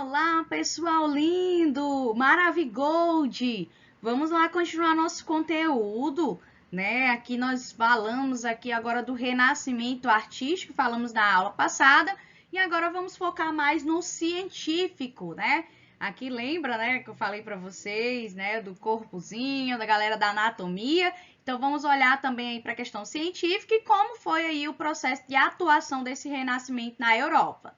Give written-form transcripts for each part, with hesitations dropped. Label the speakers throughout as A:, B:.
A: Olá, pessoal lindo! Maravigold! Vamos lá continuar nosso conteúdo, né? Aqui nós falamos aqui agora do renascimento artístico, falamos na aula passada, e agora vamos focar mais no científico, né? Aqui lembra, né, que eu falei para vocês, né, do corpozinho, da galera da anatomia. Então vamos olhar também aí para a questão científica e como foi aí o processo de atuação desse renascimento na Europa.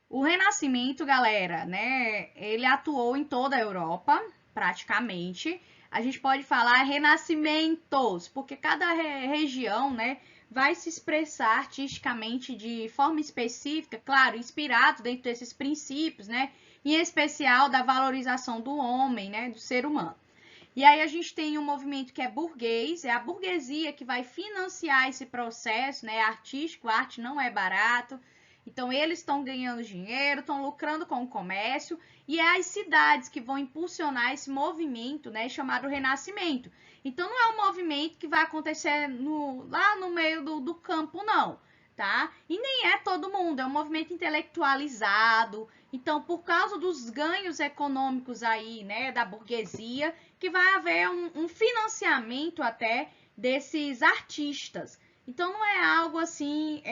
A: O Renascimento, galera, né? Ele atuou em toda a Europa, praticamente. A gente pode falar renascimentos, porque cada região, né, vai se expressar artisticamente de forma específica, claro, inspirado dentro desses princípios, né? Em especial da valorização do homem, né, do ser humano. E aí a gente tem um movimento que é burguês, é a burguesia que vai financiar esse processo, né, artístico, a arte não é barato. Então, eles estão ganhando dinheiro, estão lucrando com o comércio, e é as cidades que vão impulsionar esse movimento, né, chamado Renascimento. Então, não é um movimento que vai acontecer lá no meio do campo, não, tá? E nem é todo mundo, é um movimento intelectualizado. Então, por causa dos ganhos econômicos aí, né, da burguesia, que vai haver um financiamento até desses artistas. Então, não é algo assim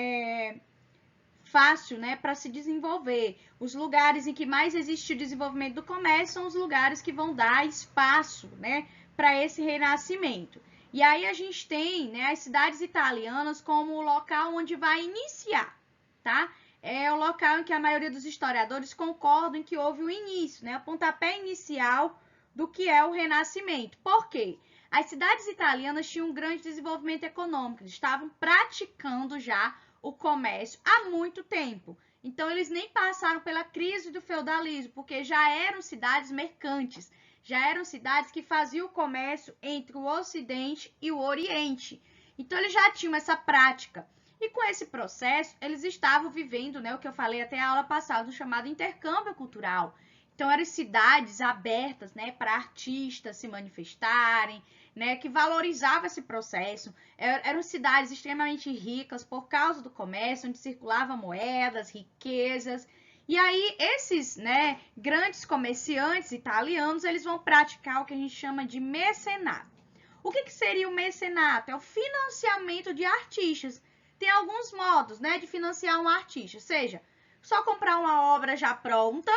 A: fácil, né, para se desenvolver. Os lugares em que mais existe o desenvolvimento do comércio são os lugares que vão dar espaço, né, para esse renascimento. E aí a gente tem, né, as cidades italianas como o local onde vai iniciar, tá? É o local em que a maioria dos historiadores concordam em que houve o início, né, o pontapé inicial do que é o renascimento. Por quê? As cidades italianas tinham um grande desenvolvimento econômico, eles estavam praticando já o comércio há muito tempo. Então, eles nem passaram pela crise do feudalismo, porque já eram cidades mercantes, já eram cidades que faziam o comércio entre o Ocidente e o Oriente. Então, eles já tinham essa prática. E com esse processo, eles estavam vivendo, né, o que eu falei até a aula passada, o chamado intercâmbio cultural. Então, eram cidades abertas, né, para artistas se manifestarem, né, que valorizava esse processo. Eram cidades extremamente ricas por causa do comércio, onde circulavam moedas, riquezas. E aí, esses, né, grandes comerciantes italianos, eles vão praticar o que a gente chama de mecenato. O que seria o mecenato? É o financiamento de artistas. Tem alguns modos, né, de financiar um artista, seja só comprar uma obra já pronta,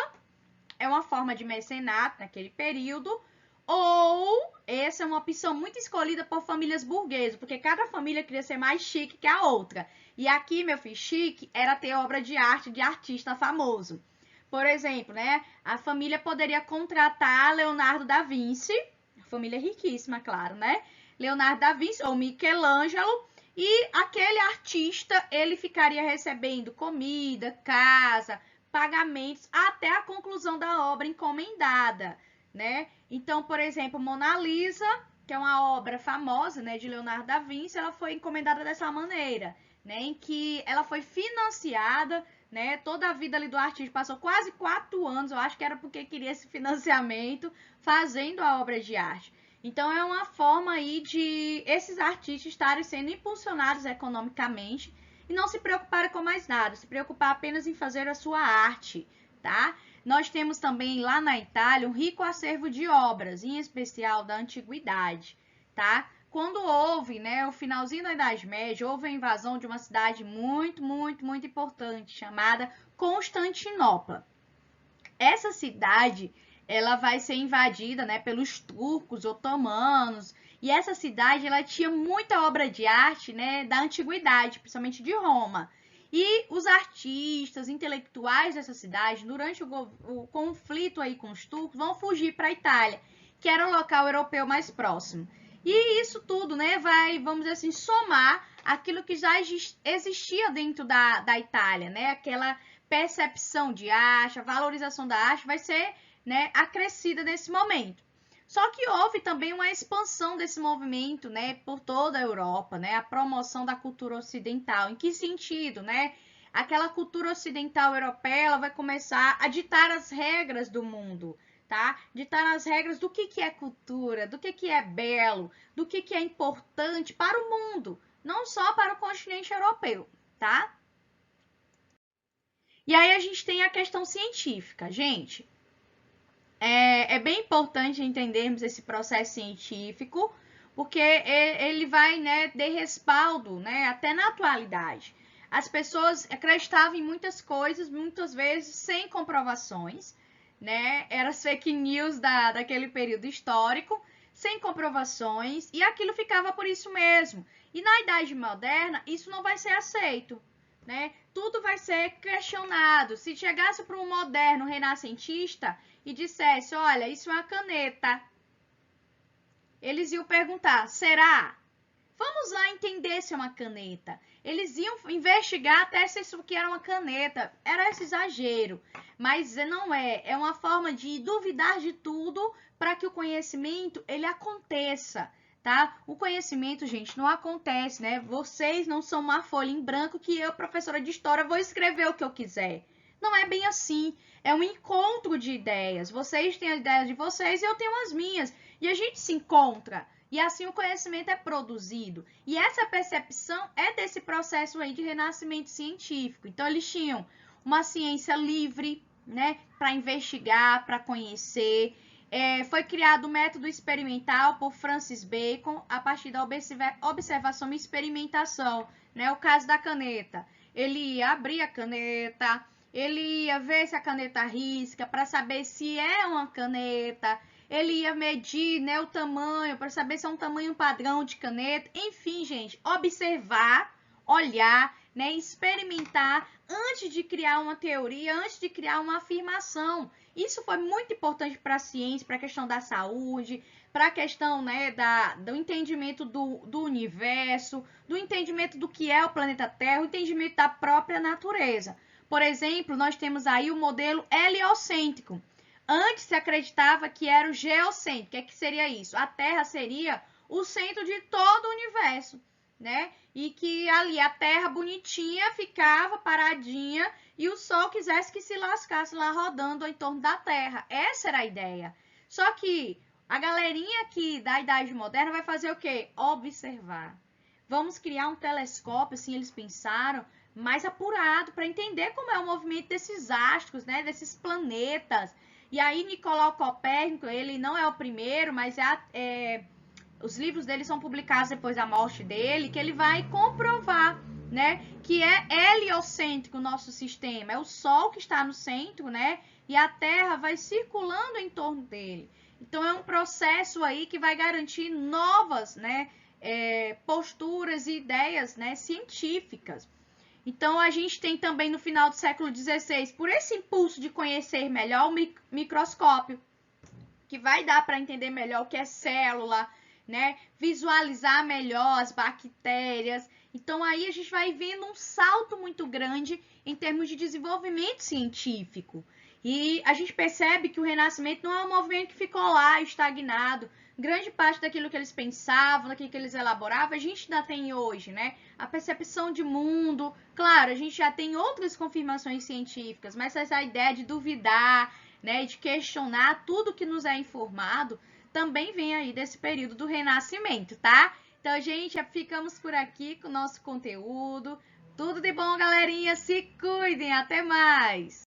A: é uma forma de mecenato naquele período, ou essa é uma opção muito escolhida por famílias burguesas, porque cada família queria ser mais chique que a outra. E aqui, meu filho, chique era ter obra de arte de artista famoso. Por exemplo, né, a família poderia contratar Leonardo da Vinci, família riquíssima, claro, né? Leonardo da Vinci ou Michelangelo, e aquele artista, ele ficaria recebendo comida, casa, pagamentos até a conclusão da obra encomendada, né? Então, por exemplo, Mona Lisa, que é uma obra famosa, né, de Leonardo da Vinci, ela foi encomendada dessa maneira, né, em que ela foi financiada, né, toda a vida ali do artista, passou quase 4 anos, eu acho que era porque queria esse financiamento, fazendo a obra de arte. Então, é uma forma aí de esses artistas estarem sendo impulsionados economicamente e não se preocuparem com mais nada, se preocupar apenas em fazer a sua arte, tá? Nós temos também lá na Itália um rico acervo de obras, em especial da antiguidade, tá? Quando houve, né, o finalzinho da Idade Média, houve a invasão de uma cidade muito importante, chamada Constantinopla. Essa cidade, ela vai ser invadida, né, pelos turcos otomanos, e essa cidade, ela tinha muita obra de arte, né, da antiguidade, principalmente de Roma. E os artistas, intelectuais dessa cidade, durante o conflito aí com os turcos, vão fugir para a Itália, que era o local europeu mais próximo. E isso tudo, né, vai, vamos dizer assim, somar aquilo que já existia dentro da Itália, né, aquela percepção de arte, a valorização da arte vai ser, né, acrescida nesse momento. Só que houve também uma expansão desse movimento, né, por toda a Europa, né, a promoção da cultura ocidental. Em que sentido, né? Aquela cultura ocidental europeia, ela vai começar a ditar as regras do mundo, tá? Ditar as regras do que é cultura, do que é belo, do que é importante para o mundo, não só para o continente europeu, tá? E aí a gente tem a questão científica. Gente, é bem importante entendermos esse processo científico, porque ele vai, né, ter respaldo, né, até na atualidade. As pessoas acreditavam em muitas coisas, muitas vezes sem comprovações, né? Eram as fake news daquele período histórico, sem comprovações, e aquilo ficava por isso mesmo. E na Idade Moderna, isso não vai ser aceito, né? Tudo vai ser questionado. Se chegasse para um moderno renascentista e dissesse, olha, isso é uma caneta, eles iam perguntar, será? Vamos lá entender se é uma caneta. Eles iam investigar até se isso aqui era uma caneta. Era esse exagero. Mas não é. É uma forma de duvidar de tudo para que o conhecimento ele aconteça, tá? O conhecimento, gente, não acontece, né? Vocês não são uma folha em branco que eu, professora de história, vou escrever o que eu quiser. Não é bem assim. É um encontro de ideias. Vocês têm as ideias de vocês e eu tenho as minhas. E a gente se encontra. E assim o conhecimento é produzido. E essa percepção é desse processo aí de renascimento científico. Então, eles tinham uma ciência livre, né, para investigar, para conhecer. Foi criado o método experimental por Francis Bacon a partir da observação e experimentação, né? O caso da caneta. Ele ia abrir a caneta, ele ia ver se a caneta risca para saber se é uma caneta. Ele ia medir, né, o tamanho para saber se é um tamanho padrão de caneta. Enfim, gente, observar, olhar, né, experimentar antes de criar uma teoria, antes de criar uma afirmação. Isso foi muito importante para a ciência, para a questão da saúde, para a questão, né, do entendimento do universo, do entendimento do que é o planeta Terra, o entendimento da própria natureza. Por exemplo, nós temos aí o modelo heliocêntrico. Antes se acreditava que era o geocêntrico. O que é que seria isso? A Terra seria o centro de todo o universo, né? E que ali a Terra bonitinha ficava paradinha e o Sol quisesse que se lascasse lá rodando em torno da Terra. Essa era a ideia. Só que a galerinha aqui da Idade Moderna vai fazer o quê? Observar. Vamos criar um telescópio, assim eles pensaram, mais apurado para entender como é o movimento desses astros, né? Desses planetas. E aí, Nicolau Copérnico, ele não é o primeiro, mas os livros dele são publicados depois da morte dele, que ele vai comprovar, né, que é heliocêntrico o nosso sistema. É o Sol que está no centro, né, e a Terra vai circulando em torno dele. Então, é um processo aí que vai garantir novas, né, posturas e ideias, né, científicas. Então, a gente tem também no final do século XVI, por esse impulso de conhecer melhor o microscópio, que vai dar para entender melhor o que é célula, né? Visualizar melhor as bactérias. Então, aí a gente vai vendo um salto muito grande em termos de desenvolvimento científico. E a gente percebe que o Renascimento não é um movimento que ficou lá estagnado. Grande parte daquilo que eles pensavam, daquilo que eles elaboravam, a gente ainda tem hoje, né? A percepção de mundo. Claro, a gente já tem outras confirmações científicas, mas essa ideia de duvidar, né, de questionar tudo que nos é informado, também vem aí desse período do Renascimento, tá? Então, gente, ficamos por aqui com o nosso conteúdo. Tudo de bom, galerinha. Se cuidem. Até mais!